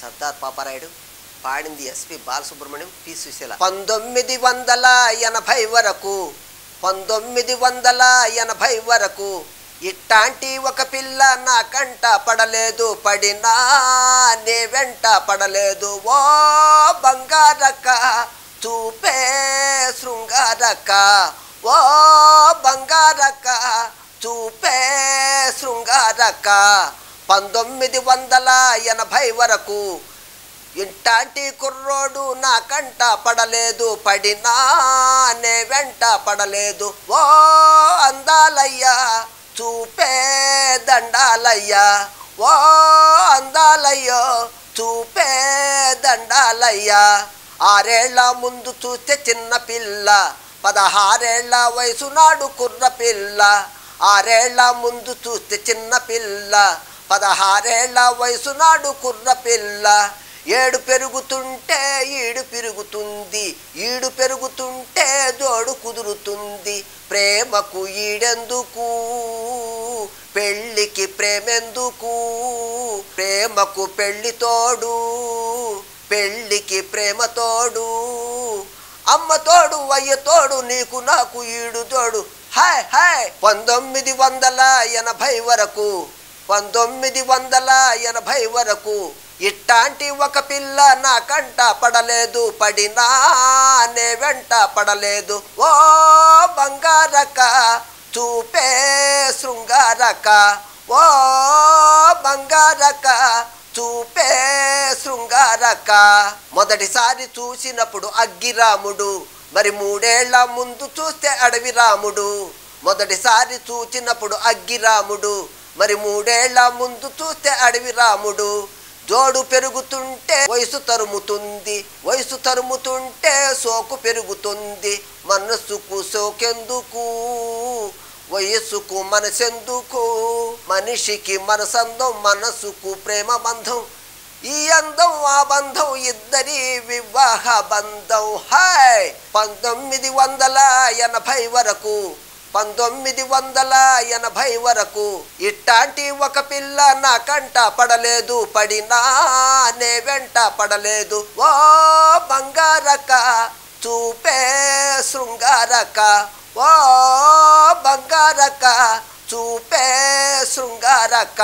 సర్దార్ పాపారాయుడు, పాడింది SP Balasubrahmanyam, P Susheela. 1980 వరకు 1980 వరకు ఇట్టాంటి ఒక పిల్ల నా కంట పడలేదు, పడినా నే వెంట పడలేదు. ఓ బంగారక్క చూపే శృంగారక్క, ఓ బంగారక్క చూపే శృంగారక్క. 1980 వరకు ఇంటాంటి కుర్రోడు నా కంట పడలేదు, పడినా నే వెంట పడలేదు. ఓ అందాలయ్యా చూపే దండాలయ్యా, ఓ అందాలయ్యో చూపే దండాలయ్యా. 6 ఏళ్ల ముందు చూస్తే చిన్న పిల్ల, 16 ఏళ్ల వయసు నాడు కుర్ర పిల్ల. 6 ఏళ్ల ముందు చూస్తే చిన్న పిల్ల, 16 ఏళ్ల వయసు నాడు కుర్ర పిల్ల. ఏడు పెరుగుతుంటే ఈడు పెరుగుతుంది, ఈడు పెరుగుతుంటే జోడు కుదురుతుంది. ప్రేమకు ఈడెందుకు, పెళ్ళికి ప్రేమెందుకు, ప్రేమకు పెళ్ళి తోడు, పెళ్ళికి ప్రేమ తోడు. అమ్మ తోడు అయ్య తోడు, నీకు నాకు ఈడు తోడు. Hi hi. 1980 వరకు 1980 వరకు ఇట్టాంటి ఒక పిల్ల నా కంట పడలేదు, పడినా నే వెంట పడలేదు. ఓ బంగారక్క చూపే శృంగారక్క, ఓ బంగారక్క చూపే శృంగారక్క. మొదటిసారి చూసినప్పుడు అగ్గిరాముడు, మరి 3 ఏళ్ల ముందు చూస్తే అడవి రాముడు. మొదటిసారి చూసినప్పుడు అగ్గిరాముడు, మరి 3 ఏళ్ల ముందు చూస్తే అడవి రాముడు. జోడు పెరుగుతుంటే వయసు తరుముతుంది, వయసు తరుముతుంటే సోకు పెరుగుతుంది. మనసుకు సోకెందుకు, వయస్సుకు మనసెందుకు, మనిషికి మనసందం, మనసుకు ప్రేమ బంధం. ఈ అందం ఆ బంధం ఇద్దరి వివాహ బంధం. హాయ్. 1980 వరకు 1980 వరకు ఇట్టాంటి ఒక పిల్ల నా కంట పడలేదు, పడినా నే వెంట పడలేదు. ఓ బంగారక్క చూపే శృంగారక్క, ఓ బంగారక్క చూపే శృంగారక్క.